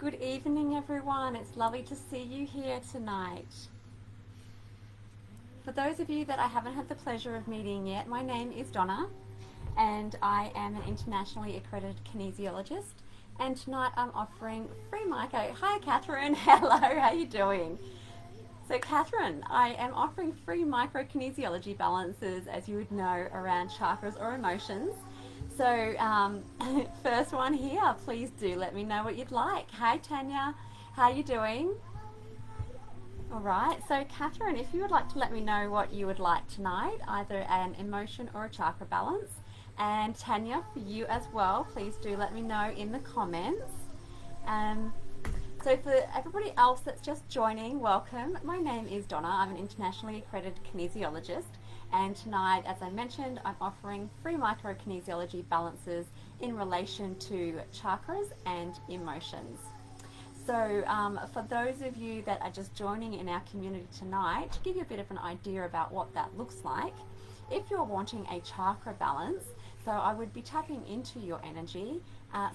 Good evening, everyone. It's lovely to see you here tonight. For those of you that I haven't had the pleasure of meeting yet, my name is Donna and I am an internationally accredited kinesiologist, and tonight I'm offering free micro. Hi Catherine, hello, how you doing? So Catherine, I am offering free micro kinesiology balances, as you would know, around chakras or emotions. So first one here, please do let me know what you'd like. Hi Tanya, how you doing? All right, so Catherine, if you would like to let me know what you would like tonight, either an emotion or a chakra balance, and Tanya, for you as well, please do let me know in the comments. So for everybody else that's just joining, welcome. My name is Donna. I'm an internationally accredited kinesiologist, and tonight, as I mentioned, I'm offering free microkinesiology balances in relation to chakras and emotions. So for those of you that are just joining in our community tonight, to give you a bit of an idea about what that looks like, if you're wanting a chakra balance, so I would be tapping into your energy,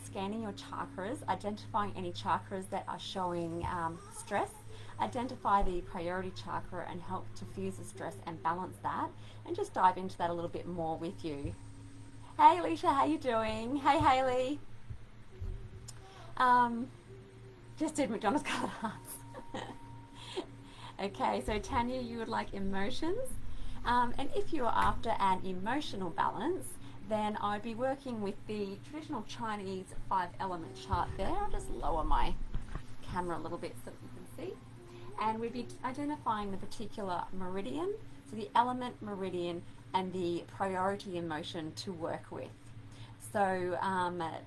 scanning your chakras, identifying any chakras that are showing stress, identify the priority chakra and help diffuse the stress and balance that, and just dive into that a little bit more with you. Hey Alicia, how you doing? Hey Hayley. Just did McDonald's colour hearts. Okay, so Tanya, you would like emotions. And if you are after an emotional balance, then I'd be working with the traditional Chinese 5-element chart there. I'll just lower my camera a little bit so that you can see. And we'd be identifying the particular meridian, so the element, meridian, and the priority emotion to work with. So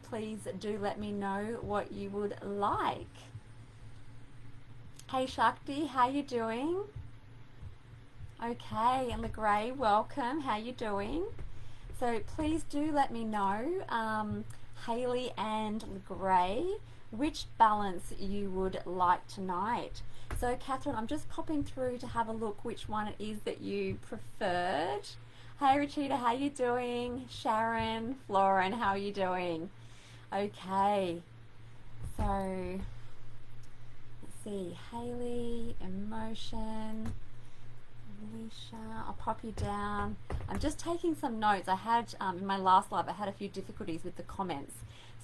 please do let me know what you would like. Hey Shakti, how you doing? Okay, and LeGray, welcome. How you doing? So please do let me know, Hayley and LeGray, which balance you would like tonight. So Catherine, I'm just popping through to have a look which one it is that you preferred. Hey Rachita, how you doing? Sharon, Lauren, how are you doing? Okay, so let's see, Hayley, emotion, Alicia, I'll pop you down. I'm just taking some notes. I had, in my last live, I had a few difficulties with the comments.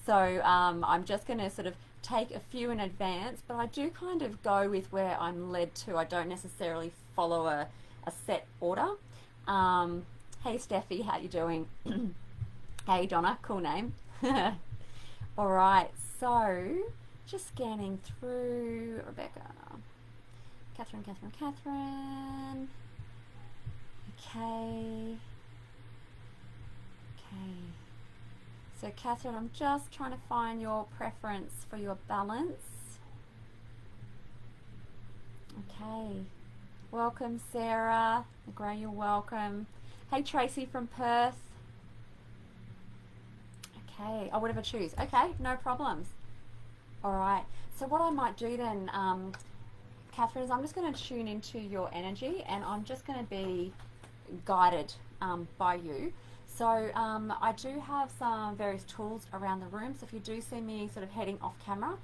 So I'm just going to sort of take a few in advance, but I do kind of go with where I'm led to. I don't necessarily follow a set order. Hey Steffi, how you doing? Hey Donna, cool name. All right, so just scanning through. Rebecca, Catherine. Okay. So Catherine, I'm just trying to find your preference for your balance. Okay. Welcome Sarah. Gray, you're welcome. Hey Tracy from Perth. Okay, oh, whatever choose. Okay, no problems. All right, so what I might do then, Catherine, is I'm just going to tune into your energy and I'm just going to be guided by you. So I do have some various tools around the room, so if you do see me sort of heading off camera,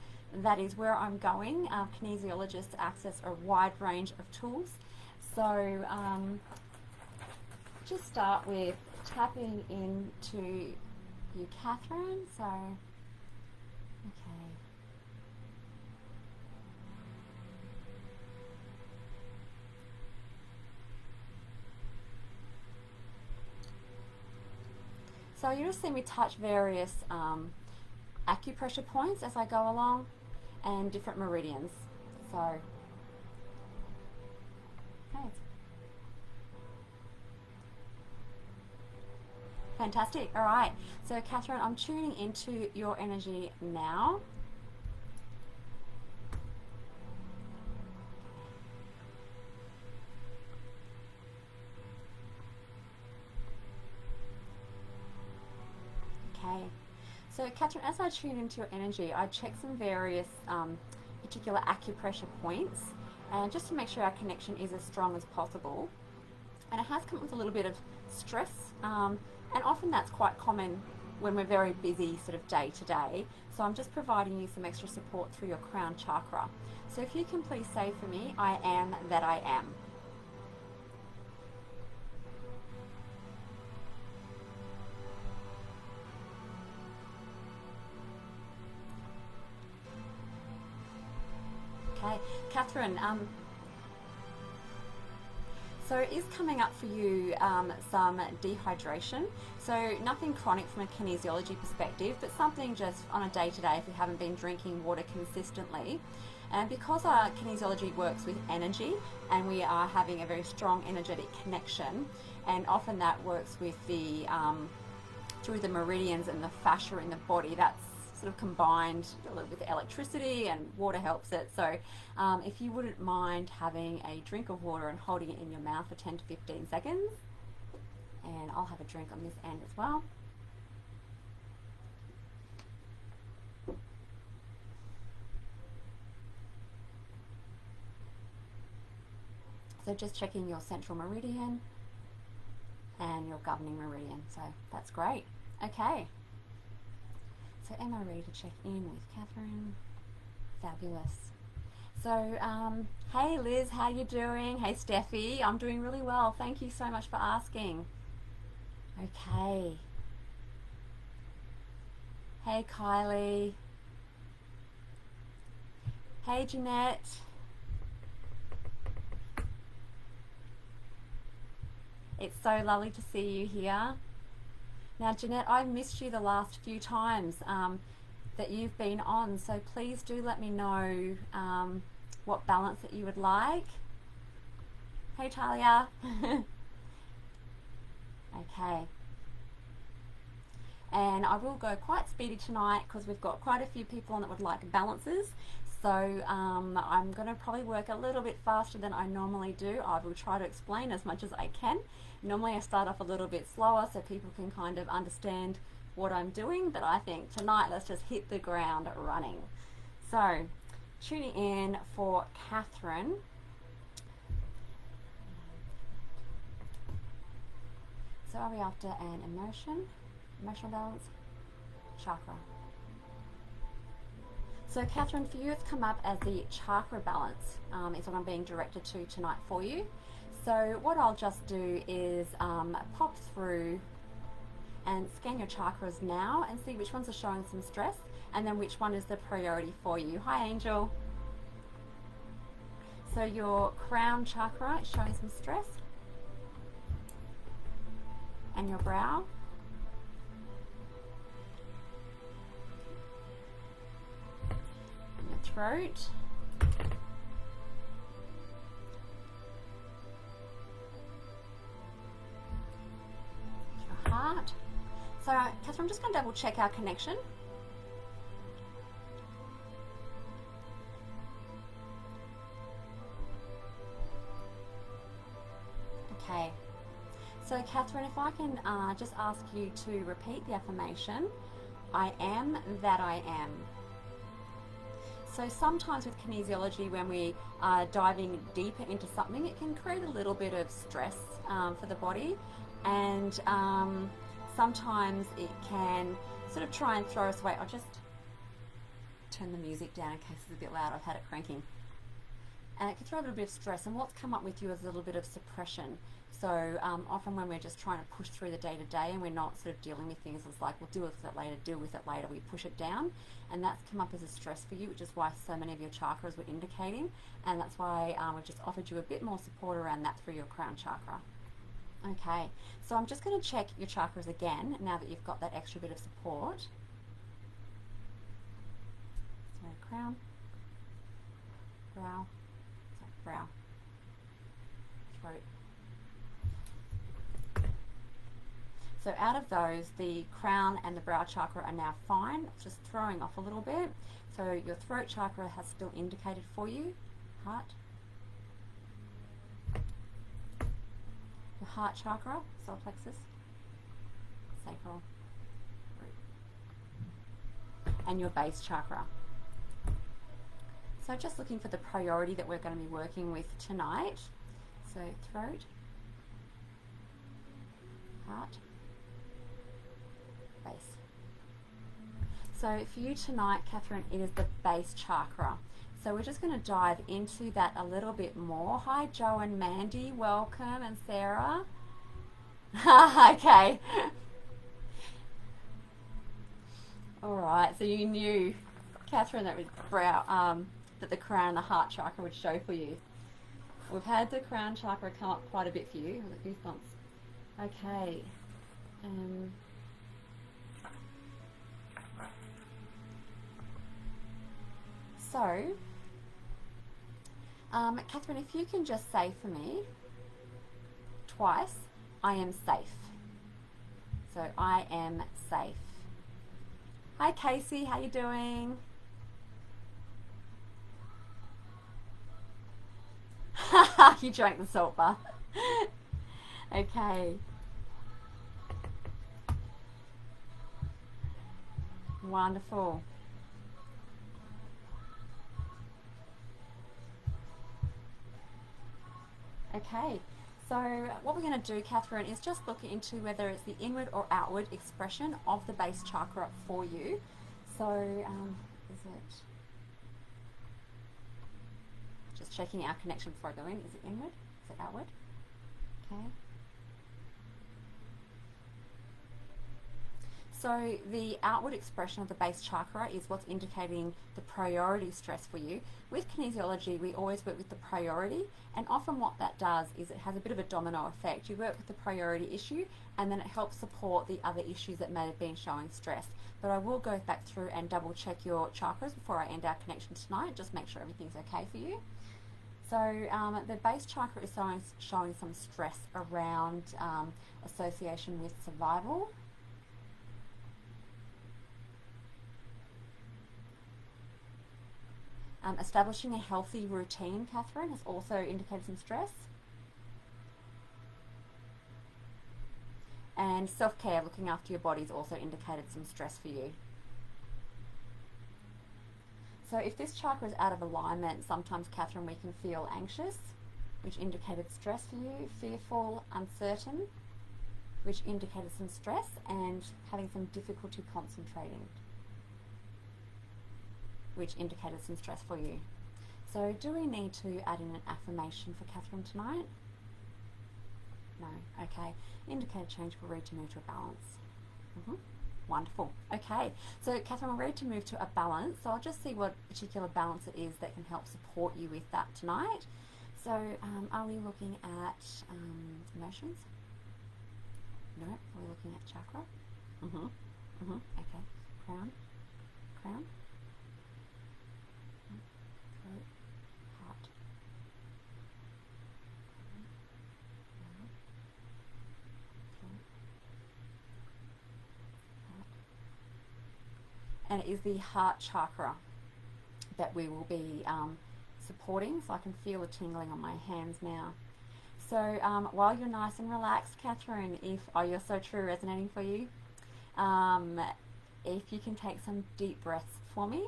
that is where I'm going. Kinesiologists access a wide range of tools. So just start with tapping into you, Catherine. So, okay. So you'll see me touch various acupressure points as I go along and different meridians. So, okay. Fantastic. All right. So Catherine, I'm tuning into your energy now. Okay. So Catherine, as I tune into your energy, I check some various particular acupressure points, and just to make sure our connection is as strong as possible. And it has come with a little bit of stress, and often that's quite common when we're very busy sort of day to day. So I'm just providing you some extra support through your crown chakra. So if you can please say for me, I am that I am. Okay, Catherine, so it is coming up for you some dehydration. So nothing chronic from a kinesiology perspective, but something just on a day-to-day if you haven't been drinking water consistently. And because our kinesiology works with energy and we are having a very strong energetic connection, and often that works with the through the meridians and the fascia in the body, that's sort of combined a little with electricity, and water helps it. So if you wouldn't mind having a drink of water and holding it in your mouth for 10 to 15 seconds, and I'll have a drink on this end as well. So just checking your central meridian and your governing meridian, so that's great. Okay. So am I ready to check in with Catherine? Fabulous. So, hey Liz, how you doing? Hey Steffi, I'm doing really well. Thank you so much for asking. Okay. Hey Kylie. Hey Jeanette. It's so lovely to see you here. Now, Jeanette, I've missed you the last few times that you've been on, so please do let me know what balance that you would like. Hey, Talia. Okay. And I will go quite speedy tonight because we've got quite a few people on that would like balances. So I'm going to probably work a little bit faster than I normally do. I will try to explain as much as I can. Normally I start off a little bit slower so people can kind of understand what I'm doing, but I think tonight let's just hit the ground running. So tuning in for Catherine. So are we after an emotional balance, chakra? So Catherine, for you it's come up as the chakra balance is what I'm being directed to tonight for you. So what I'll just do is pop through and scan your chakras now and see which ones are showing some stress and then which one is the priority for you. Hi Angel. So your crown chakra is showing some stress, and your brow. And your throat. Your heart. So Catherine, I'm just going to double check our connection. Okay. So Catherine, if I can just ask you to repeat the affirmation, I am that I am. So sometimes with kinesiology, when we are diving deeper into something, it can create a little bit of stress for the body, and sometimes it can sort of try and throw us away. I'll just turn the music down in case it's a bit loud. I've had it cranking. And it can throw a little bit of stress, and what's come up with you is a little bit of suppression. So often when we're just trying to push through the day-to-day and we're not sort of dealing with things, it's like, we'll deal with it later, deal with it later, we push it down, and that's come up as a stress for you, which is why so many of your chakras were indicating, and that's why we've just offered you a bit more support around that through your crown chakra. Okay, so I'm just going to check your chakras again now that you've got that extra bit of support. So crown, brow, throat. So out of those, the crown and the brow chakra are now fine. It's just throwing off a little bit. So your throat chakra has still indicated for you. Heart. Your heart chakra, solar plexus, sacral, root. And your base chakra. So just looking for the priority that we're going to be working with tonight. So throat, heart, base. So for you tonight, Catherine, it is the base chakra. So we're just going to dive into that a little bit more. Hi, Joe and Mandy, welcome, and Sarah. Okay. All right. So you knew, Catherine, that that the crown and the heart chakra would show for you. We've had the crown chakra come up quite a bit for you. Look, goosebumps. Okay. So, Catherine, if you can just say for me twice, I am safe. So I am safe. Hi Casey, how you doing? You drank the salt bar. Okay. Wonderful. Okay, so what we're going to do, Catherine, is just look into whether it's the inward or outward expression of the base chakra for you. So, is it... Just checking our connection before I go in. Is it inward? Is it outward? Okay. So the outward expression of the base chakra is what's indicating the priority stress for you. With kinesiology, we always work with the priority, and often what that does is it has a bit of a domino effect. You work with the priority issue, and then it helps support the other issues that may have been showing stress. But I will go back through and double check your chakras before I end our connection tonight, just make sure everything's okay for you. So the base chakra is showing some stress around association with survival. Establishing a healthy routine, Catherine, has also indicated some stress. And self-care, looking after your body, has also indicated some stress for you. So if this chakra is out of alignment, sometimes, Catherine, we can feel anxious, which indicated stress for you, fearful, uncertain, which indicated some stress, and having some difficulty concentrating, which indicated some stress for you. So do we need to add in an affirmation for Catherine tonight? No. Okay. Indicated change, we're ready to move to a balance. Wonderful. Okay. So Catherine, we're ready to move to a balance. So I'll just see what particular balance it is that can help support you with that tonight. So are we looking at emotions? No. Are we looking at chakra? Okay. Crown. Crown. Throat, heart. And it is the heart chakra that we will be supporting. So I can feel the tingling on my hands now. So while you're nice and relaxed, Catherine, you're so true, resonating for you, if you can take some deep breaths for me.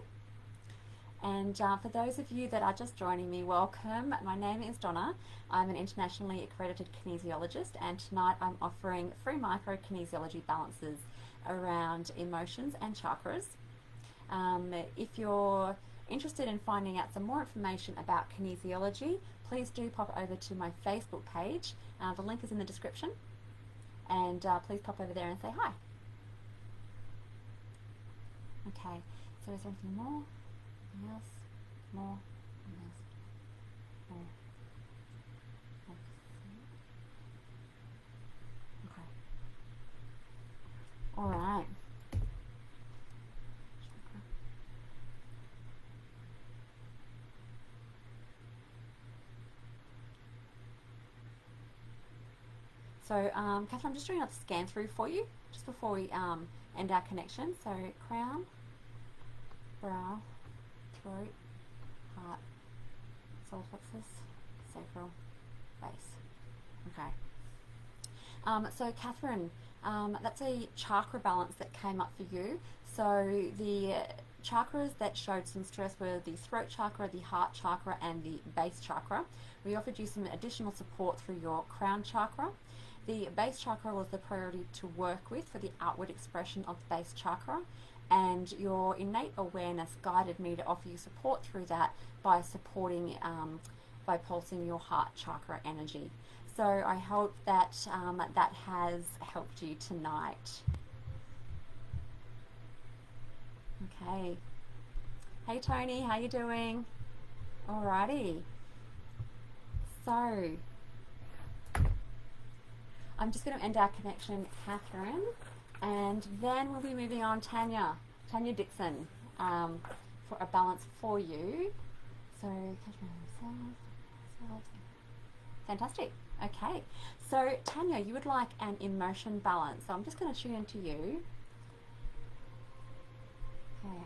And for those of you that are just joining me, welcome. My name is Donna. I'm an internationally accredited kinesiologist, and tonight I'm offering free micro kinesiology balances around emotions and chakras. If you're interested in finding out some more information about kinesiology, please do pop over to my Facebook page. The link is in the description, and please pop over there and say hi. Okay, so is there anything more? Anything else? More? More? Okay. All right. So, Catherine, I'm just doing another scan through for you, just before we end our connection. So, crown, brow, throat, heart, solar plexus, sacral, base. Okay. So, Catherine, that's a chakra balance that came up for you. So, the chakras that showed some stress were the throat chakra, the heart chakra, and the base chakra. We offered you some additional support through your crown chakra. The base chakra was the priority to work with for the outward expression of the base chakra, and your innate awareness guided me to offer you support through that by supporting, by pulsing your heart chakra energy. So I hope that that has helped you tonight. Okay. Hey Tony, how you doing? Alrighty. So I'm just going to end our connection, Catherine, and then we'll be moving on Tanya Dixon, for a balance for you. So fantastic. Okay, so Tanya, you would like an immersion balance, so I'm just going to tune into you. Okay.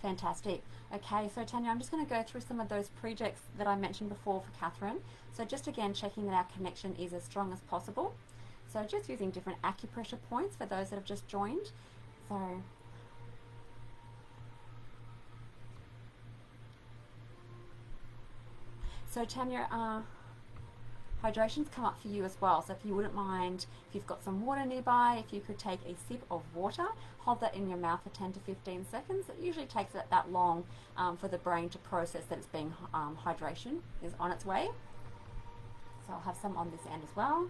Fantastic. Okay, so Tanya, I'm just going to go through some of those projects that I mentioned before for Catherine. So just again, checking that our connection is as strong as possible. So just using different acupressure points for those that have just joined. So Tanya, hydration's come up for you as well, so if you wouldn't mind, if you've got some water nearby, if you could take a sip of water, hold that in your mouth for 10 to 15 seconds. It usually takes that long for the brain to process that it's being hydration is on its way. So I'll have some on this end as well.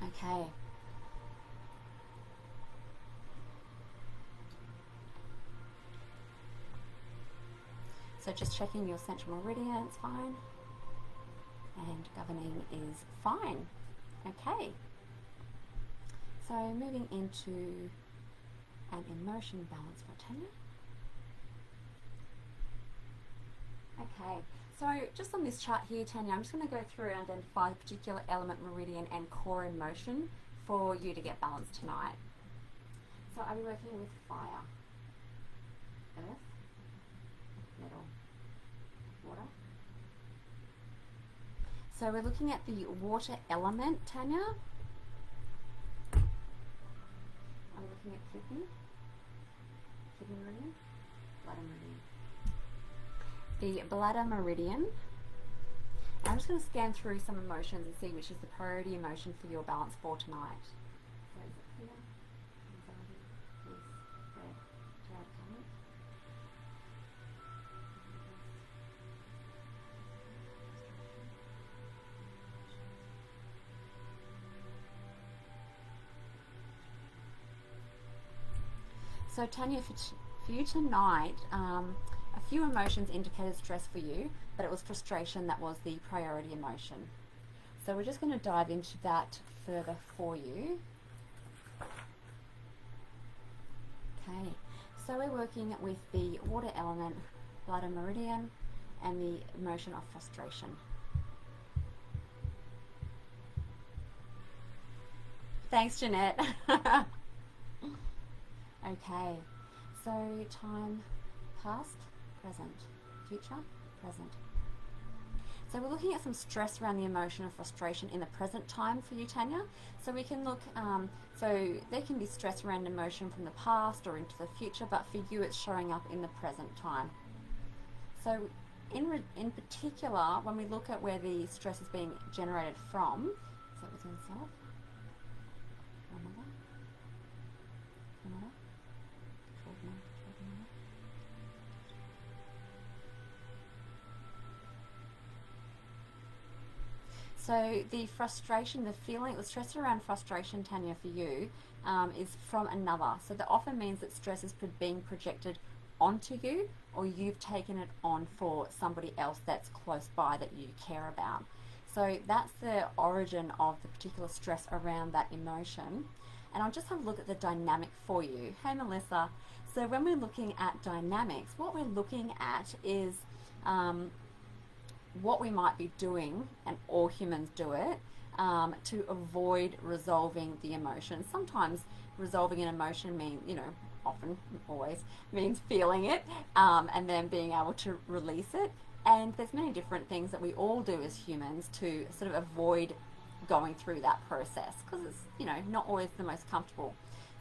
Okay. So just checking your central meridian, it's fine. And governing is fine. Okay. So moving into an immersion balance for Tanya. Okay, so just on this chart here, Tanya, I'm just going to go through and identify the particular element, meridian, and core emotion for you to get balanced tonight. So I'll be working with fire, earth, metal, water. So we're looking at the water element, Tanya. I'm looking at kidney meridian, bladder meridian. The bladder meridian. I'm just going to scan through some emotions and see which is the priority emotion for your balance for tonight. So is it fear, anxiety, peace, dread, coming? So Tanya, for you tonight, a few emotions indicated stress for you, but it was frustration that was the priority emotion. So we're just going to dive into that further for you. Okay, so we're working with the water element, bladder meridian, and the emotion of frustration. Thanks, Jeanette. Okay, so time, past, present, future, present. So we're looking at some stress around the emotion of frustration in the present time for you, Tanya. So we can look, so there can be stress around emotion from the past or into the future, but for you it's showing up in the present time. So in particular, when we look at where the stress is being generated from, so within self, so the frustration, the feeling, the stress around frustration, Tanya, for you is from another. So that often means that stress is being projected onto you, or you've taken it on for somebody else that's close by that you care about. So that's the origin of the particular stress around that emotion. And I'll just have a look at the dynamic for you. Hey Melissa. So when we're looking at dynamics, what we're looking at is what we might be doing, and all humans do it, to avoid resolving the emotion. Sometimes resolving an emotion means, often, always, means feeling it and then being able to release it. And there's many different things that we all do as humans to sort of avoid going through that process, because it's, you know, not always the most comfortable.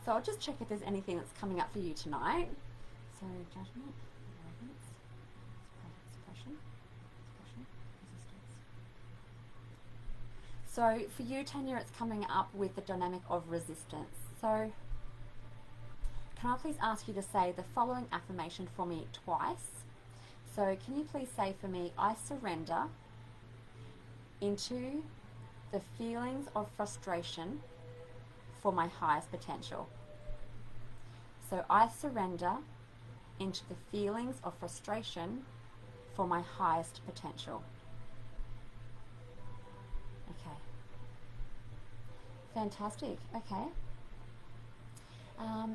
So I'll just check if there's anything that's coming up for you tonight. So judgment, arrogance, suppression, resistance. So for you, Tanya, it's coming up with the dynamic of resistance. So can I please ask you to say the following affirmation for me twice? So can you please say for me, I surrender into the feelings of frustration for my highest potential. So I surrender into the feelings of frustration for my highest potential. Okay. Fantastic. Okay.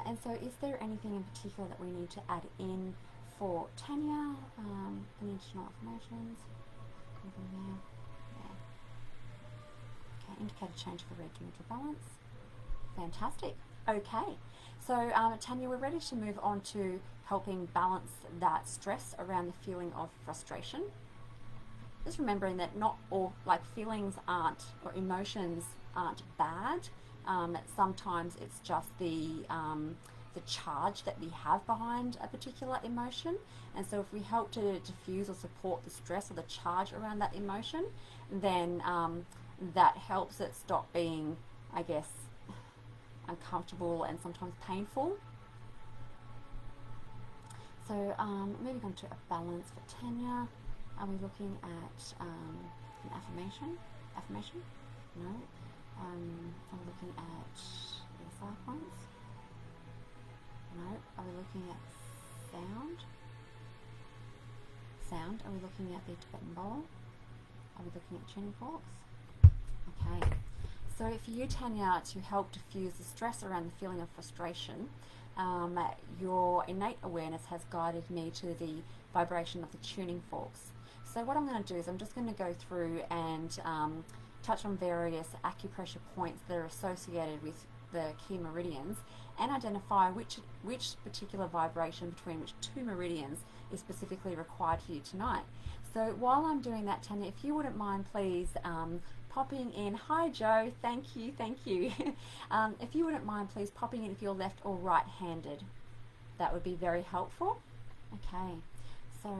And so is there anything in particular that we need to add in for Tanya? Any additional affirmations? Anything there? Yeah. Okay, indicator change for red to neutral balance. Fantastic. Okay, so Tanya, we're ready to move on to helping balance that stress around the feeling of frustration. Just remembering that not all, like, feelings aren't, or emotions aren't bad. Sometimes it's just the charge that we have behind a particular emotion, and so if we help to diffuse or support the stress or the charge around that emotion, then that helps it stop being, I guess, uncomfortable and sometimes painful. So moving on to a balance for Tanya. Are we looking at an affirmation? Affirmation? No. Are we looking at the points? No. Are we looking at sound? Sound. Are we looking at the Tibetan bowl? Are we looking at tuning forks? Okay. So for you, Tanya, to help diffuse the stress around the feeling of frustration, your innate awareness has guided me to the vibration of the tuning forks. So what I'm going to do is I'm just going to go through and touch on various acupressure points that are associated with the key meridians and identify which particular vibration between which two meridians is specifically required for you tonight. So while I'm doing that, Tanya, if you wouldn't mind, please popping in. Hi Joe, thank you. If you wouldn't mind, please popping in if you're left or right-handed. That would be very helpful. Okay, so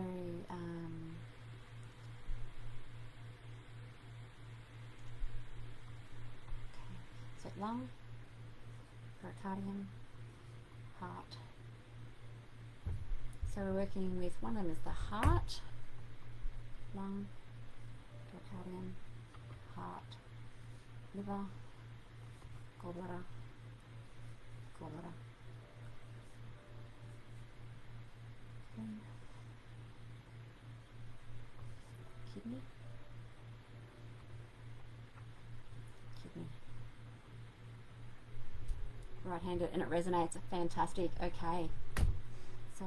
so lung, pericardium, heart. So we're working with, one of them is the heart, lung, pericardium, heart, liver, gallbladder, kidney, right-handed, and it resonates. Fantastic. Okay, so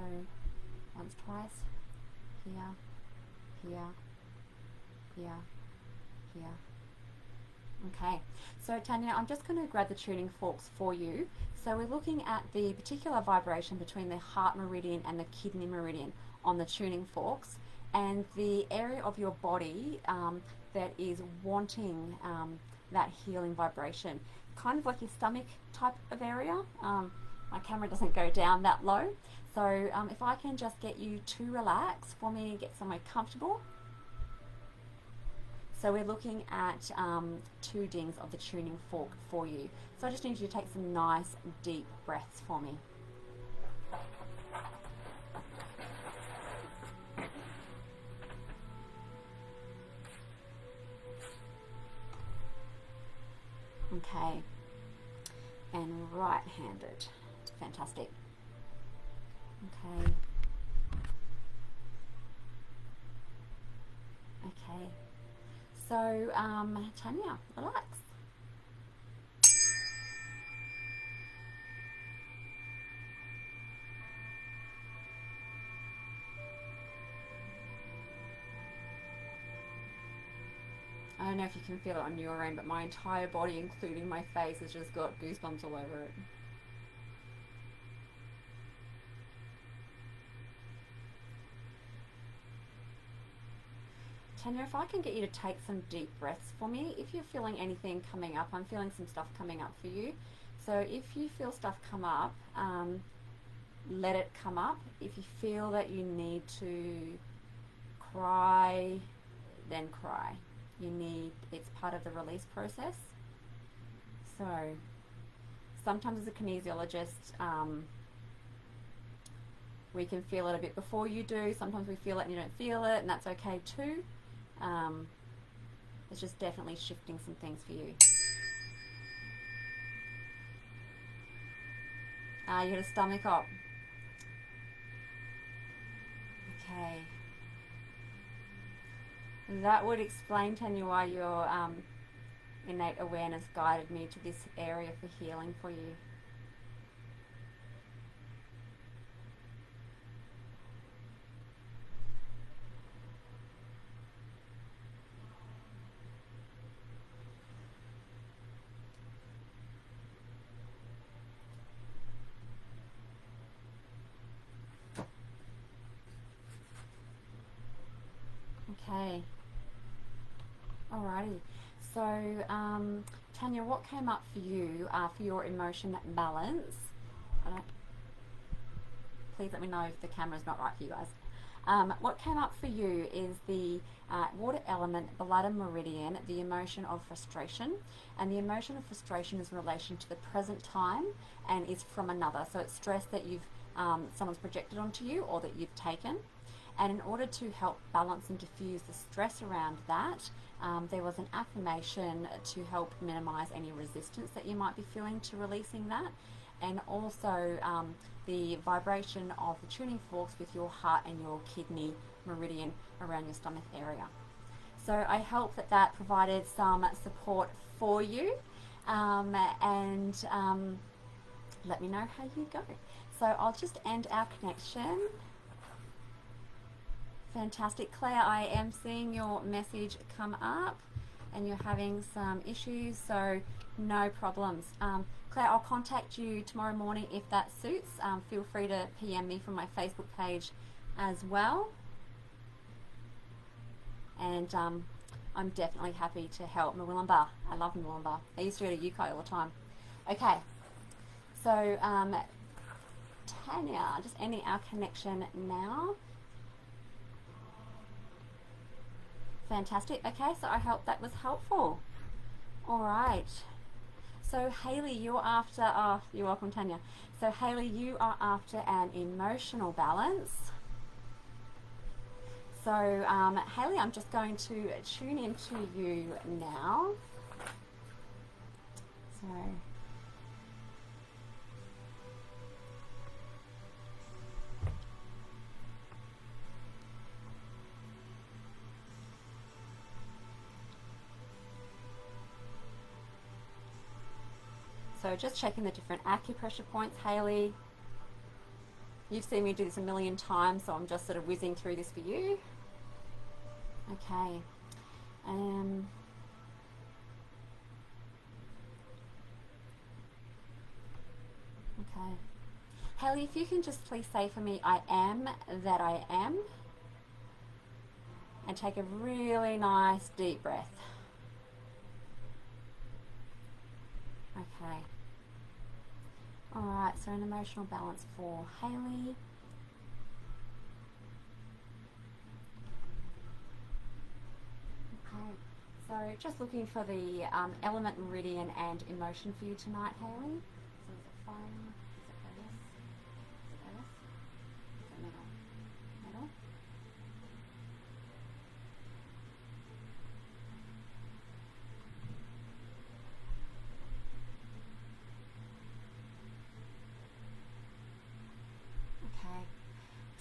once, twice, here. Okay, so Tanya, I'm just going to grab the tuning forks for you. So we're looking at the particular vibration between the heart meridian and the kidney meridian on the tuning forks, and the area of your body that is wanting that healing vibration, kind of like your stomach type of area. My camera doesn't go down that low, so if I can just get you to relax for me, get somewhere comfortable. So we're looking at 2 dings of the tuning fork for you. So I just need you to take some nice deep breaths for me. Okay, and right-handed. Fantastic. Okay. Okay. So, Tanya, relax. I don't know if you can feel it on your end, but my entire body, including my face, has just got goosebumps all over it. Tanya, if I can get you to take some deep breaths for me, if you're feeling anything coming up, I'm feeling some stuff coming up for you. So if you feel stuff come up, let it come up. If you feel that you need to cry, then cry. It's part of the release process. So sometimes as a kinesiologist, we can feel it a bit before you do. Sometimes we feel it and you don't feel it, and that's okay too. It's just definitely shifting some things for you. You got a stomach up. Okay. That would explain, Tanya, why your innate awareness guided me to this area for healing for you. Okay. Alrighty. So, Tanya, what came up for you for your emotion balance? Please let me know if the camera's not right for you guys. What came up for you is the water element, bladder meridian, the emotion of frustration. And the emotion of frustration is in relation to the present time and is from another. So it's stress that someone's projected onto you or that you've taken. And in order to help balance and diffuse the stress around that, there was an affirmation to help minimize any resistance that you might be feeling to releasing that. And also the vibration of the tuning forks with your heart and your kidney meridian around your stomach area. So I hope that provided some support for you, and let me know how you go. So I'll just end our connection. Fantastic. Claire, I am seeing your message come up and you're having some issues, so no problems. Claire, I'll contact you tomorrow morning if that suits. Feel free to PM me from my Facebook page as well. And I'm definitely happy to help. Mwilumba. I love Mwilumba. I used to go to UK all the time. Okay. So, Tanya, just ending our connection now. Fantastic. Okay, so I hope that was helpful. All right. So Hayley, you're after, you're welcome, Tanya. So Hayley, you are after an emotional balance. So Hayley, I'm just going to tune into you now. So just checking the different acupressure points, Hayley. You've seen me do this a million times, so I'm just sort of whizzing through this for you. Okay. Okay. Hayley, if you can just please say for me, I am that I am. And take a really nice deep breath. Okay. Alright, so an emotional balance for Hayley. Okay, so just looking for the element, meridian and emotion for you tonight, Hayley. So is it fire? Is it earth? Is it earth? Is it metal? Metal?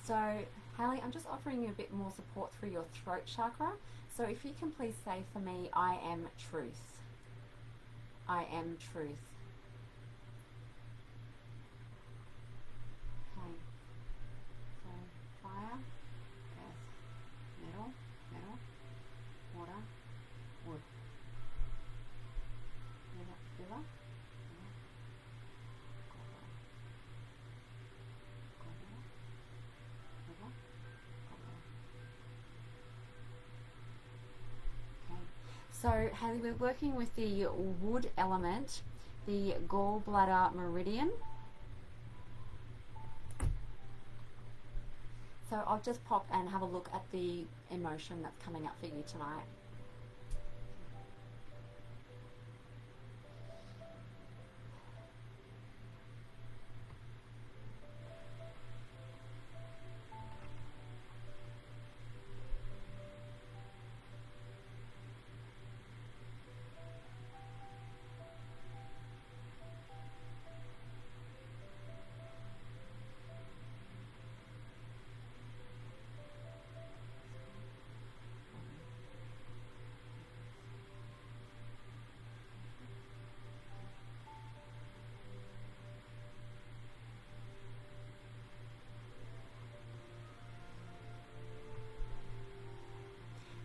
So, Hayley, I'm just offering you a bit more support through your throat chakra. So if you can please say for me, I am truth. I am truth. Okay. So, fire, earth, metal, water, wood. River, So Hayley, we're working with the wood element, the gallbladder meridian. So I'll just pop and have a look at the emotion that's coming up for you tonight.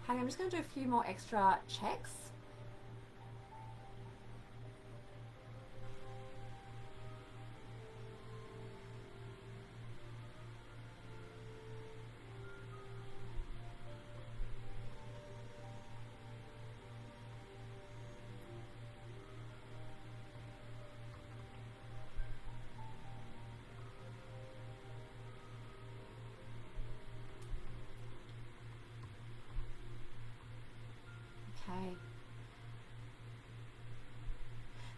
Hang on, I'm just going to do a few more extra checks. Okay.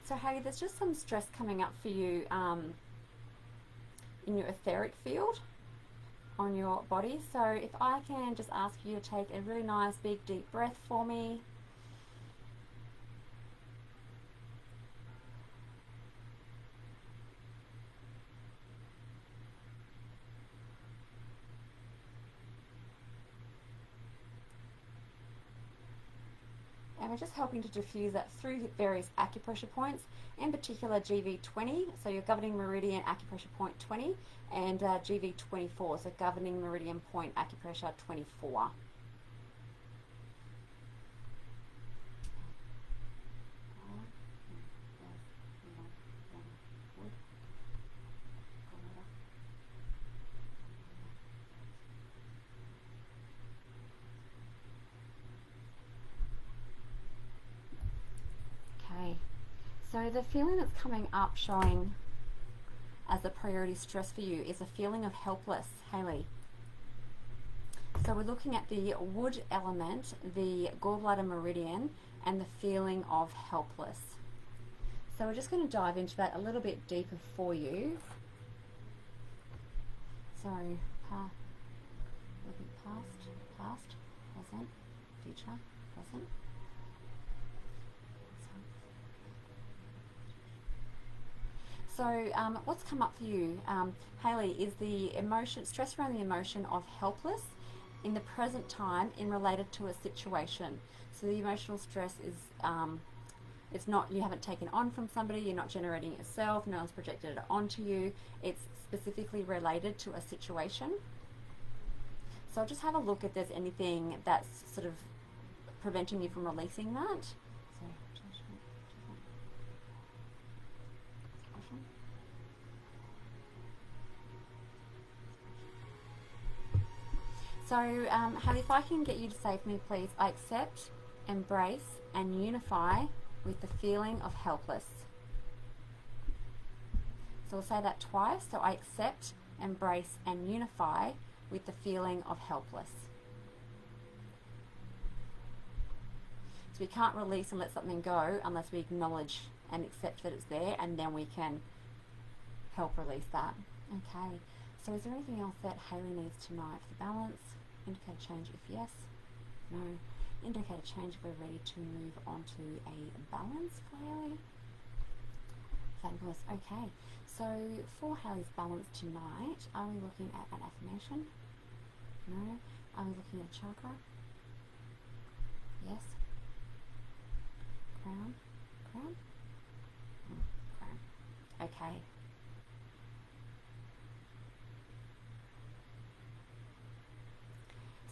So Hayley, there's just some stress coming up for you in your etheric field on your body. So if I can just ask you to take a really nice big deep breath for me. And we're just helping to diffuse that through various acupressure points, in particular GV20, so your governing meridian acupressure point 20, and GV24, so governing meridian point acupressure 24. So the feeling that's coming up showing as a priority stress for you is a feeling of helpless, Hayley. So we're looking at the wood element, the gallbladder meridian, and the feeling of helpless. So we're just going to dive into that a little bit deeper for you. Sorry, looking past, present, future, present. So what's come up for you, Hayley, is the emotion, stress around the emotion of helpless in the present time in related to a situation. So the emotional stress is, it's not, you haven't taken on from somebody, you're not generating it yourself, no one's projected it onto you, it's specifically related to a situation. So I'll just have a look if there's anything that's sort of preventing you from releasing that. So, Hayley, if I can get you to say for me, please, I accept, embrace, and unify with the feeling of helpless. So we'll say that twice. So I accept, embrace, and unify with the feeling of helpless. So we can't release and let something go unless we acknowledge and accept that it's there, and then we can help release that. Okay. So is there anything else that Hayley needs tonight for the balance? Indicate change if yes. No. Indicate change if we're ready to move on to a balance for Hayley. Fabulous. Okay. So for Hayley's balance tonight, are we looking at an affirmation? No. Are we looking at chakra? Yes. Crown? Crown? Crown. Okay.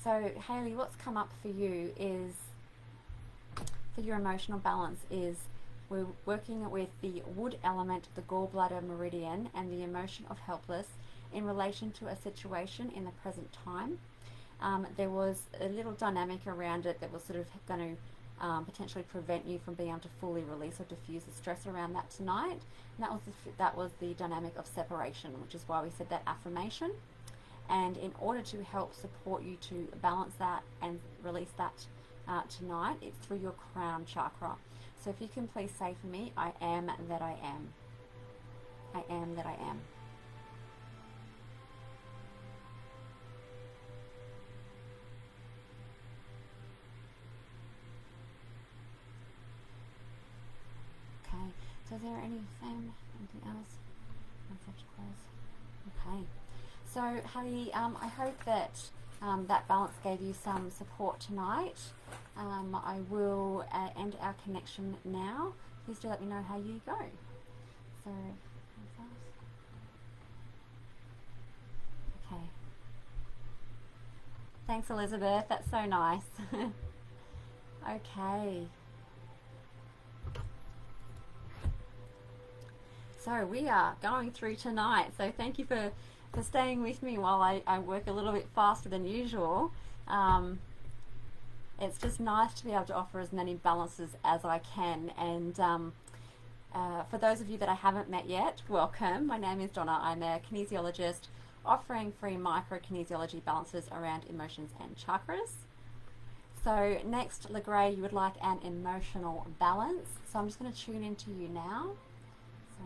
So Hayley, what's come up for you is, for your emotional balance, is we're working with the wood element, the gallbladder meridian, and the emotion of helpless in relation to a situation in the present time. There was a little dynamic around it that was sort of going to potentially prevent you from being able to fully release or diffuse the stress around that tonight. And that was the dynamic of separation, which is why we said that affirmation. And in order to help support you to balance that and release that tonight, it's through your crown chakra. So if you can please say for me, I am that I am. I am that I am. Okay, so is there anything else? Okay, so Hayley, I hope that that balance gave you some support tonight. I will end our connection now. Please do let me know how you go. So, okay. Thanks, Elizabeth. That's so nice. Okay. So we are going through tonight. So thank you for staying with me while I work a little bit faster than usual. It's just nice to be able to offer as many balances as I can. And for those of you that I haven't met yet, welcome. My name is Donna. I'm a kinesiologist offering free micro-kinesiology balances around emotions and chakras. So next, LeGray, you would like an emotional balance. So I'm just going to tune into you now. So,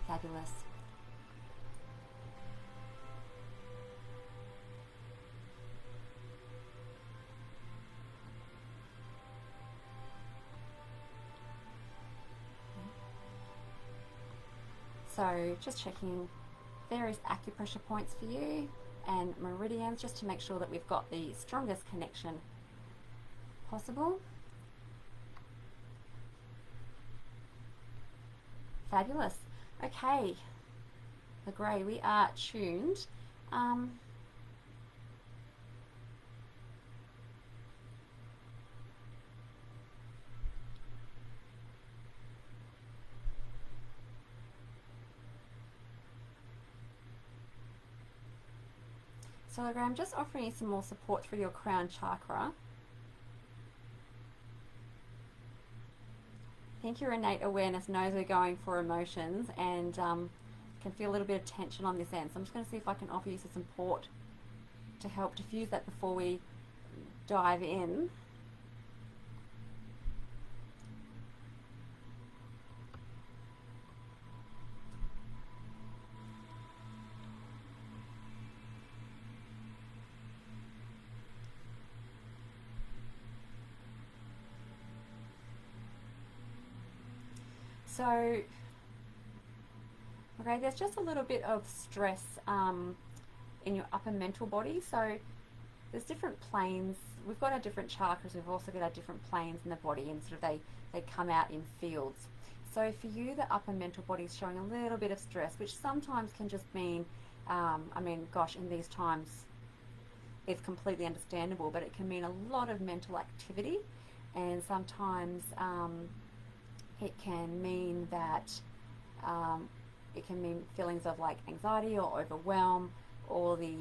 fabulous. So just checking various acupressure points for you and meridians just to make sure that we've got the strongest connection possible. Fabulous. Okay, the grey, we are tuned. So I'm just offering you some more support through your crown chakra. I think your innate awareness knows we're going for emotions and can feel a little bit of tension on this end. So I'm just going to see if I can offer you some support to help diffuse that before we dive in. So, okay, there's just a little bit of stress in your upper mental body. So there's different planes. We've got our different chakras. We've also got our different planes in the body, and sort of they come out in fields. So for you, the upper mental body is showing a little bit of stress, which sometimes can just mean, I mean, gosh, in these times, it's completely understandable, but it can mean a lot of mental activity, and sometimes it can mean that it can mean feelings of like anxiety or overwhelm, or the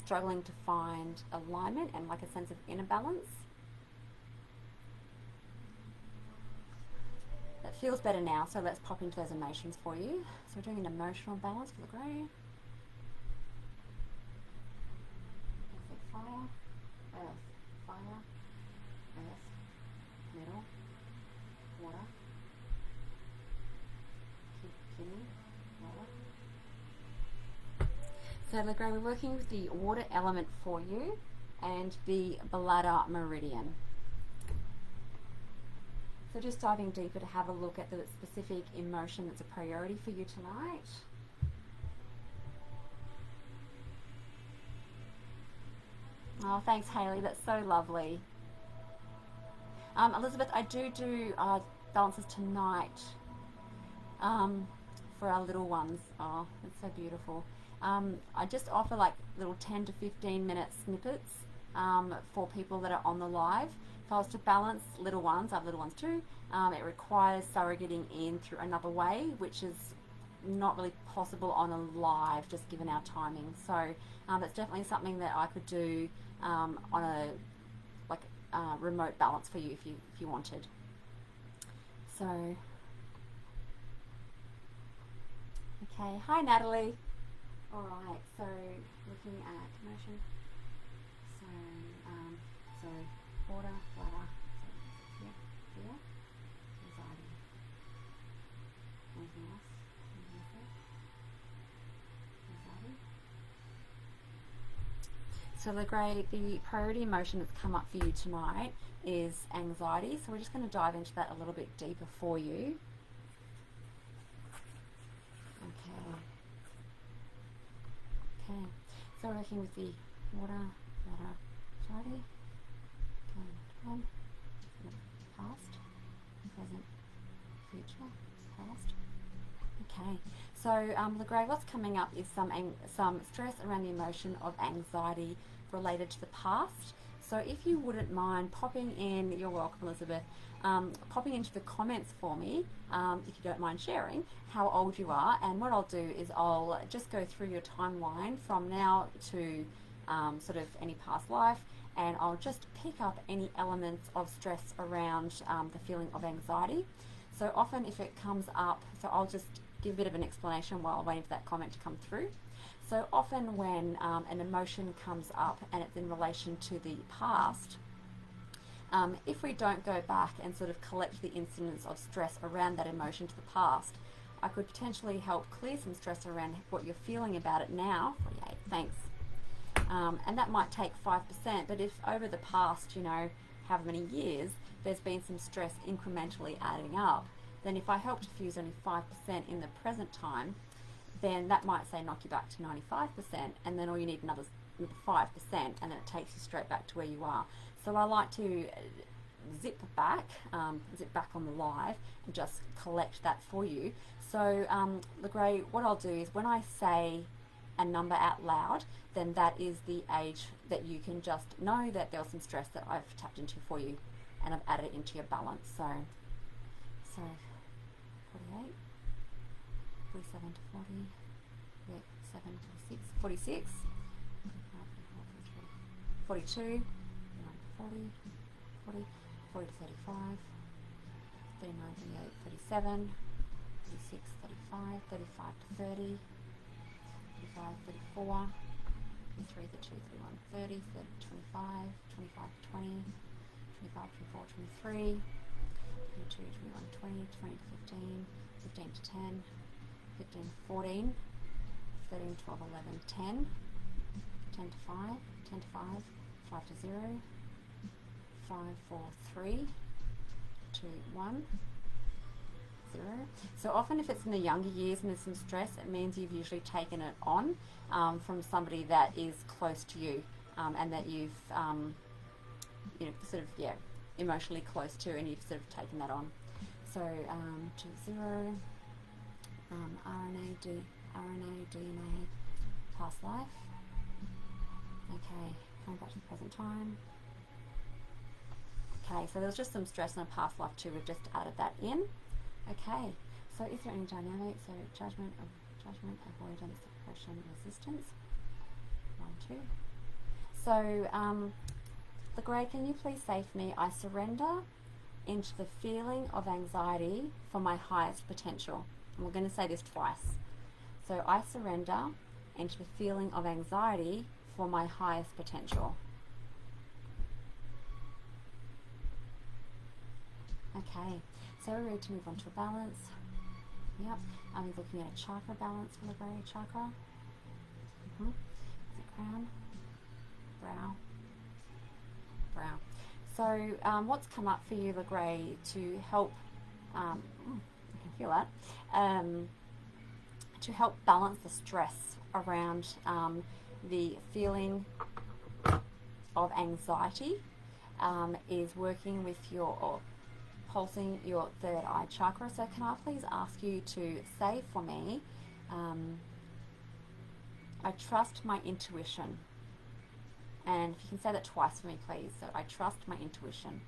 struggling to find alignment and like a sense of inner balance. That feels better now, so let's pop into those emotions for you. So we're doing an emotional balance for the grey. Fire, earth, fire, earth, metal, water, kidney, water. So LeGray, we're working with the water element for you and the bladder meridian. So just diving deeper to have a look at the specific emotion that's a priority for you tonight. Oh, thanks, Hayley. That's so lovely. Elizabeth, I do balances tonight for our little ones. Oh, that's so beautiful. I just offer like little 10 to 15 minute snippets for people that are on the live. If I was to balance little ones, I have little ones too, it requires surrogating in through another way, which is not really possible on a live, just given our timing. So that's definitely something that I could do on a remote balance for you if you wanted. So, okay, hi Natalie. All right, so looking at motion. So water, bladder, so here, anxiety. Anything else? Anxiety. So the priority emotion that's come up for you tonight is anxiety. So we're just going to dive into that a little bit deeper for you. Okay, so we're working with the water, anxiety, time, past, present, future, past. Okay, so the grey, what's coming up is some stress around the emotion of anxiety related to the past. So if you wouldn't mind popping in, you're welcome Elizabeth, popping into the comments for me, if you don't mind sharing, how old you are, and what I'll do is I'll just go through your timeline from now to sort of any past life, and I'll just pick up any elements of stress around the feeling of anxiety. So often if it comes up, so I'll just give a bit of an explanation while I'm waiting for that comment to come through. So often when an emotion comes up and it's in relation to the past, if we don't go back and sort of collect the incidents of stress around that emotion to the past, I could potentially help clear some stress around what you're feeling about it now. Yay, thanks. And that might take 5%, but if over the past, however many years, there's been some stress incrementally adding up, then if I help diffuse only 5% in the present time, then that might say knock you back to 95%, and then all you need another 5%, and then it takes you straight back to where you are. So I like to zip back on the live and just collect that for you. So LeGray, what I'll do is when I say a number out loud, then that is the age that you can just know that there was some stress that I've tapped into for you, and I've added it into your balance. So 48, 47 to 40, 47 to 46, 42, 40, 40, 40 to 35, 39, 38, 37, 36, 35, 35 to 30, 35, 34, 33, 32, 31, 30, 30 25, 25 to 20, 25, 24, 23, 22, 21, 20, 20 to 15, 15 to 10, 15 to 14, 13, 12, 11, 10, 10 to 5, 10 to 5, 5 to 0, 5, 4, 3, 2, 1, 0. So often if it's in the younger years and there's some stress, it means you've usually taken it on from somebody that is close to you and that you've emotionally close to, and you've sort of taken that on. So to 0, RNA, DNA, past life. Okay, coming back to the present time. Okay, so there's just some stress in a past life too. We've just added that in. Okay, so is there any dynamic? So judgment, avoidance, suppression, resistance. 1, 2. So, LeGray, can you please say for me, I surrender into the feeling of anxiety for my highest potential. And we're going to say this twice. So I surrender into the feeling of anxiety for my highest potential. Okay, so we're ready to move on to a balance. Yep, I'm looking at a chakra balance for the very chakra. Is it crown, brow, brow. So what's come up for you, LeGray, to help, I can feel that, to help balance the stress around the feeling of anxiety is working with your pulsing your third eye chakra. So can I please ask you to say for me, I trust my intuition. And if you can say that twice for me, please. So I trust my intuition.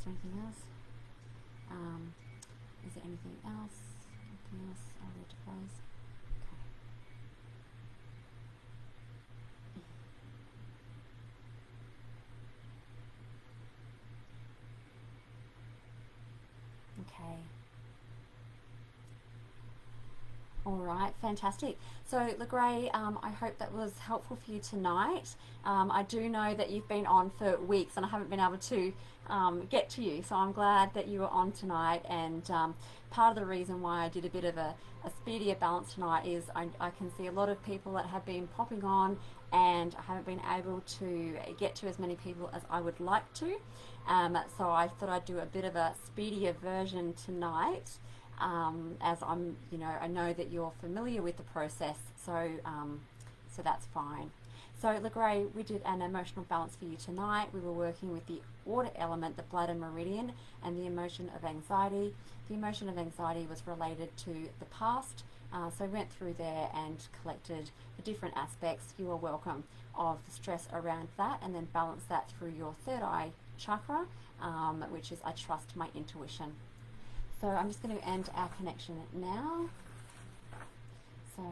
Is there anything else? Is there anything else? Anything else I need to close? Okay. Okay. All right, fantastic. So, LeGray, I hope that was helpful for you tonight. I do know that you've been on for weeks and I haven't been able to get to you, so I'm glad that you were on tonight. And part of the reason why I did a bit of a speedier balance tonight is I can see a lot of people that have been popping on, and I haven't been able to get to as many people as I would like to. So I thought I'd do a bit of a speedier version tonight. As I'm, I know that you're familiar with the process, so that's fine. So, LeGray, we did an emotional balance for you tonight. We were working with the water element, the bladder meridian, and the emotion of anxiety. The emotion of anxiety was related to the past, so we went through there and collected the different aspects, you are welcome, of the stress around that, and then balance that through your third eye chakra, which is I trust my intuition. So I'm just going to end our connection now. So,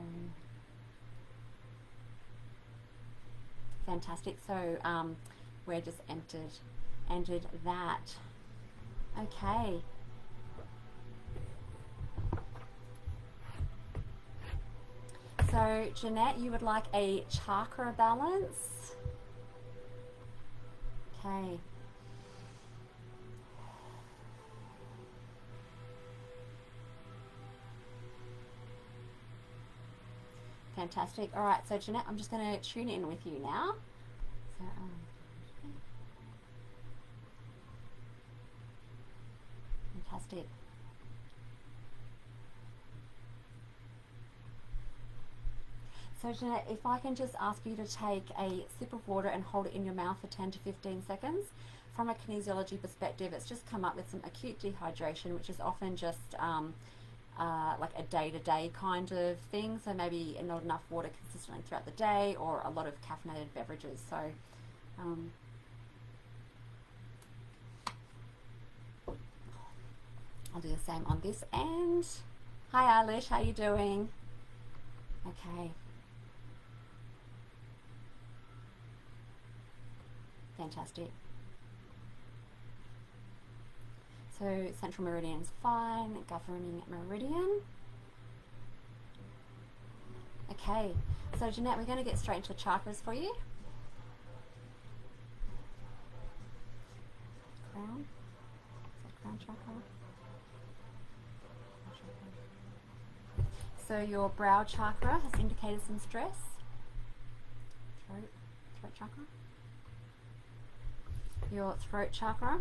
fantastic. So we're just entered that. Okay. So Jeanette, you would like a chakra balance? Okay. Fantastic. All right, so Jeanette, I'm just going to tune in with you now. So, fantastic. So Jeanette, if I can just ask you to take a sip of water and hold it in your mouth for 10 to 15 seconds. From a kinesiology perspective, it's just come up with some acute dehydration, which is often just like a day-to-day kind of thing, so maybe not enough water consistently throughout the day, or a lot of caffeinated beverages. So I'll do the same on this end. Hi Eilish, how you doing? Okay. Fantastic. So central meridian is fine, governing meridian. Okay, so Jeanette, we're going to get straight into the chakras for you. Crown. Is that crown chakra? So your brow chakra has indicated some stress. Throat chakra. Your throat chakra.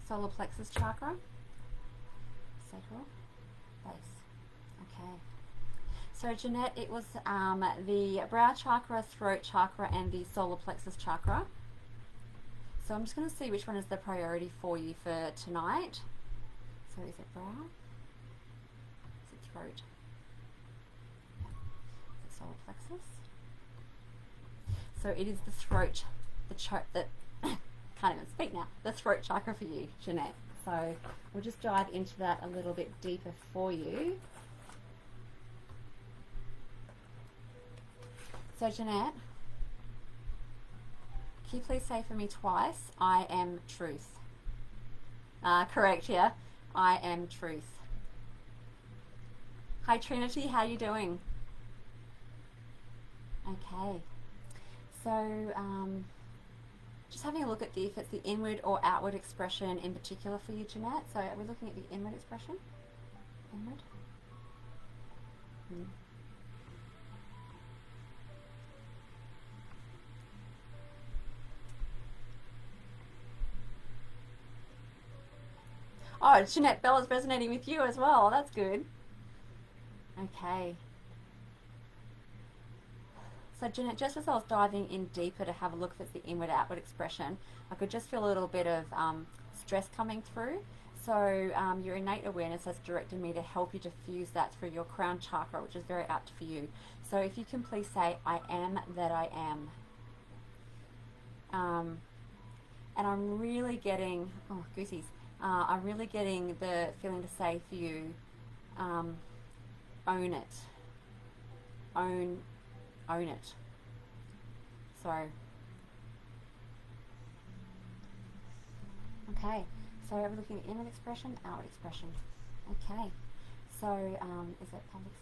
Solar plexus chakra, sacral, base. Okay. So Jeanette, it was the brow chakra, throat chakra, and the solar plexus chakra. So I'm just going to see which one is the priority for you for tonight. So is it brow? Is it throat? Is it solar plexus? So it is the throat, the can't even speak now, the throat chakra for you, Jeanette. So we'll just dive into that a little bit deeper for you. So Jeanette, can you please say for me twice, I am truth? Correct, yeah? I am truth. Hi Trinity, how you doing? Okay. So, just having a look at if it's the inward or outward expression in particular for you, Jeanette. So are we looking at the inward expression? Inward? Oh, Jeanette, Bella's resonating with you as well. That's good. Okay. So Jeanette, just as I was diving in deeper to have a look at the inward-outward expression, I could just feel a little bit of stress coming through. So your innate awareness has directed me to help you diffuse that through your crown chakra, which is very apt for you. So if you can please say, I am that I am. And I'm really getting, oh goosies, I'm really getting the feeling to say for you, own it. Own it. So, okay. So we're looking at inward expression, outward expression. Okay. So, is it public?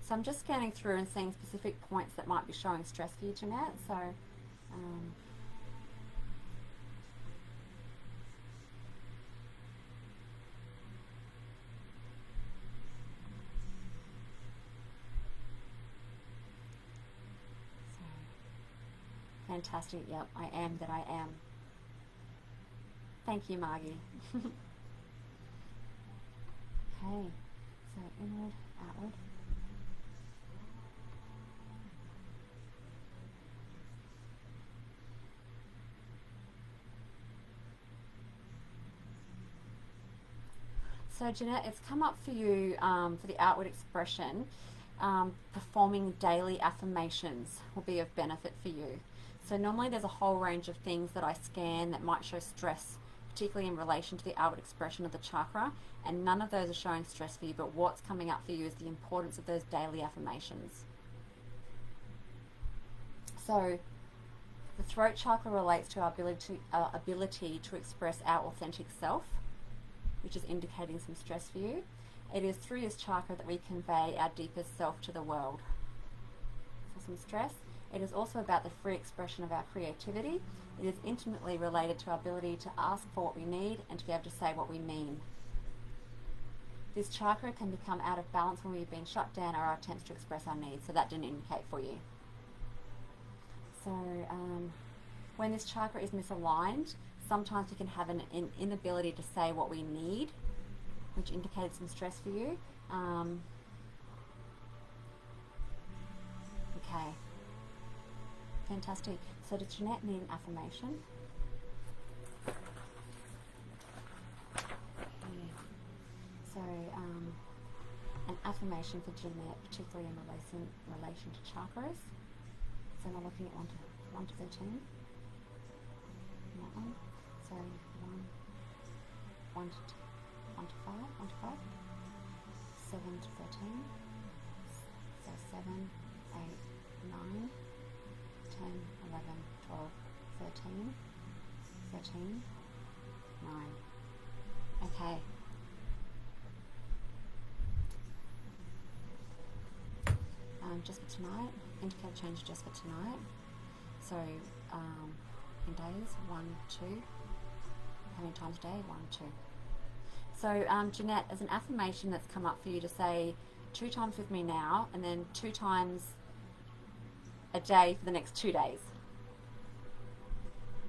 So I'm just scanning through and seeing specific points that might be showing stress for you, Jeanette. So, fantastic. Yep, I am that I am. Thank you, Margie. Okay. So inward, outward. So Jeanette, it's come up for you for the outward expression. Performing daily affirmations will be of benefit for you. So normally there's a whole range of things that I scan that might show stress, particularly in relation to the outward expression of the chakra, and none of those are showing stress for you, but what's coming up for you is the importance of those daily affirmations. So the throat chakra relates to our ability to express our authentic self, which is indicating some stress for you. It is through this chakra that we convey our deepest self to the world. So some stress. It is also about the free expression of our creativity. It is intimately related to our ability to ask for what we need and to be able to say what we mean. This chakra can become out of balance when we've been shut down or our attempts to express our needs. So that didn't indicate for you. So when this chakra is misaligned, sometimes we can have an inability to say what we need, which indicates some stress for you. Okay. Fantastic. So does Jeanette need an affirmation? Okay. So an affirmation for Jeanette, particularly in relation to chakras. So we're looking at 1 to 13. That one. So 1 to 5, 7 to 13. So 7, 8, 9, 10, 11, 12, 13, 9. Okay. Just for tonight, indicator change just for tonight. So in days, 1, 2. How many times a day? 1, 2. So Jeanette, as an affirmation that's come up for you to say 2 times with me now, and then 2 times a day for the next 2 days.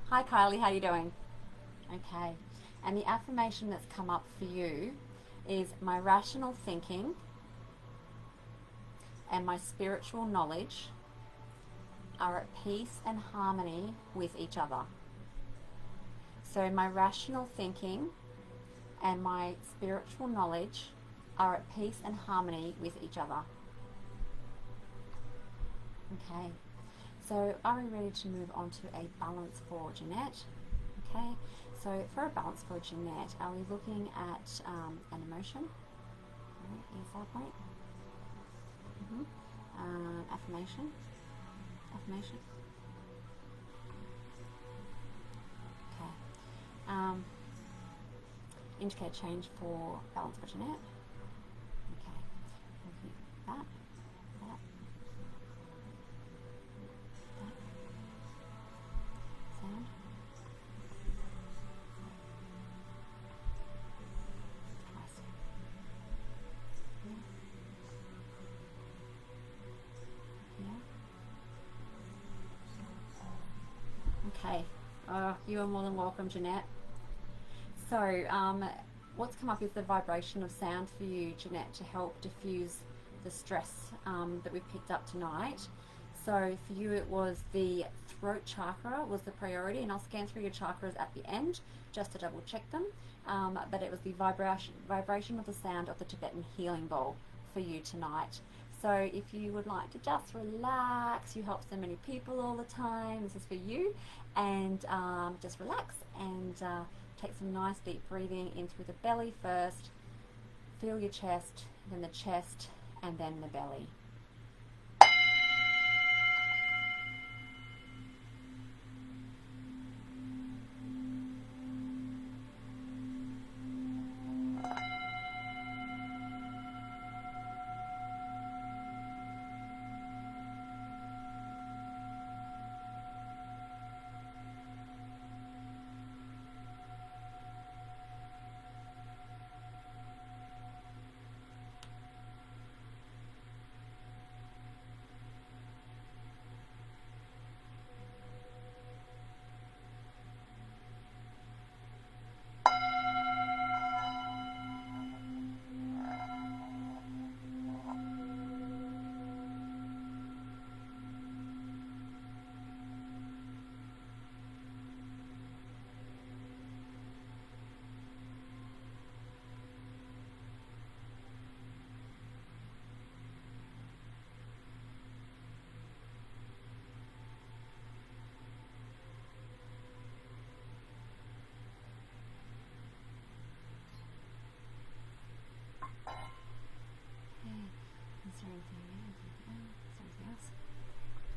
Hi Kylie, how you doing? Okay. And the affirmation that's come up for you is my rational thinking and my spiritual knowledge are at peace and harmony with each other. So my rational thinking and my spiritual knowledge are at peace and harmony with each other. Okay, so are we ready to move on to a balance for Jeanette? Okay, so for a balance for Jeanette, are we looking at an emotion? ESR point. Affirmation. Okay. Indicate change for balance for Jeanette. Okay. That. Sound. Twice. Yeah. Okay. You are more than welcome, Jeanette. So what's come up is the vibration of sound for you, Jeanette, to help diffuse the stress that we've picked up tonight. So for you, it was the throat chakra was the priority, and I'll scan through your chakras at the end just to double check them. But it was the vibration of the sound of the Tibetan healing bowl for you tonight. So if you would like to just relax, you help so many people all the time, this is for you, and just relax and take some nice deep breathing in through the belly first, feel your chest, then the chest, and then the belly.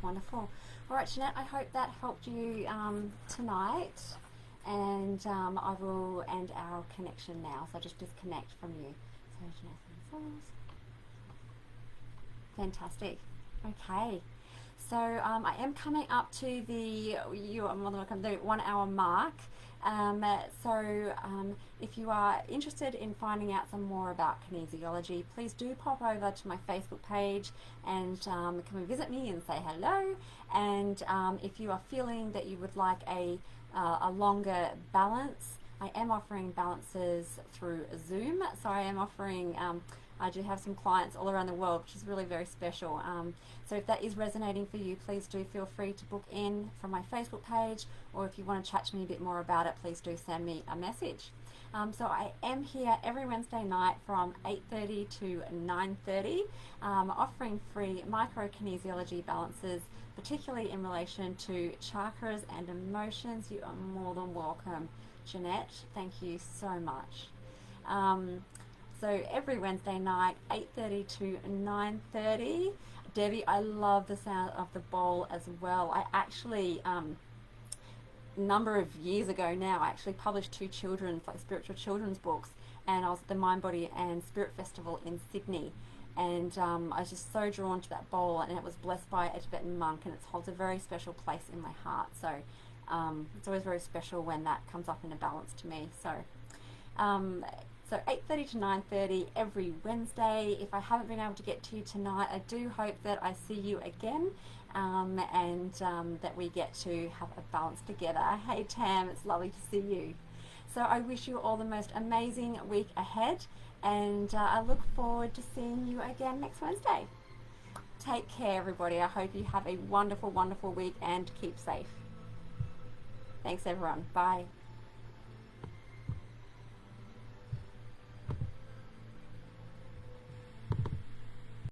Wonderful. All right, Jeanette, I hope that helped you tonight, and I will end our connection now. So I'll just disconnect from you. So Jeanette, fantastic. Okay. So I am coming up to the 1 hour mark. If you are interested in finding out some more about kinesiology, please do pop over to my Facebook page and come and visit me and say hello. And if you are feeling that you would like a longer balance, I am offering balances through Zoom. So I am offering I do have some clients all around the world, which is really very special. So if that is resonating for you, please do feel free to book in from my Facebook page, or if you want to chat to me a bit more about it, please do send me a message. So I am here every Wednesday night from 8:30 to 9:30, offering free micro-kinesiology balances, particularly in relation to chakras and emotions. You are more than welcome, Jeanette. Thank you so much. So every Wednesday night, 8:30 to 9:30. Debbie, I love the sound of the bowl as well. I actually, a number of years ago now, I actually published 2 children's, like spiritual children's books, and I was at the Mind, Body and Spirit Festival in Sydney. And I was just so drawn to that bowl, and it was blessed by a Tibetan monk, and it holds a very special place in my heart. So it's always very special when that comes up in a balance to me. So 8:30 to 9:30 every Wednesday. If I haven't been able to get to you tonight, I do hope that I see you again, and that we get to have a balance together. Hey Tam, it's lovely to see you. So I wish you all the most amazing week ahead, and I look forward to seeing you again next Wednesday. Take care, everybody. I hope you have a wonderful, wonderful week and keep safe. Thanks, everyone. Bye.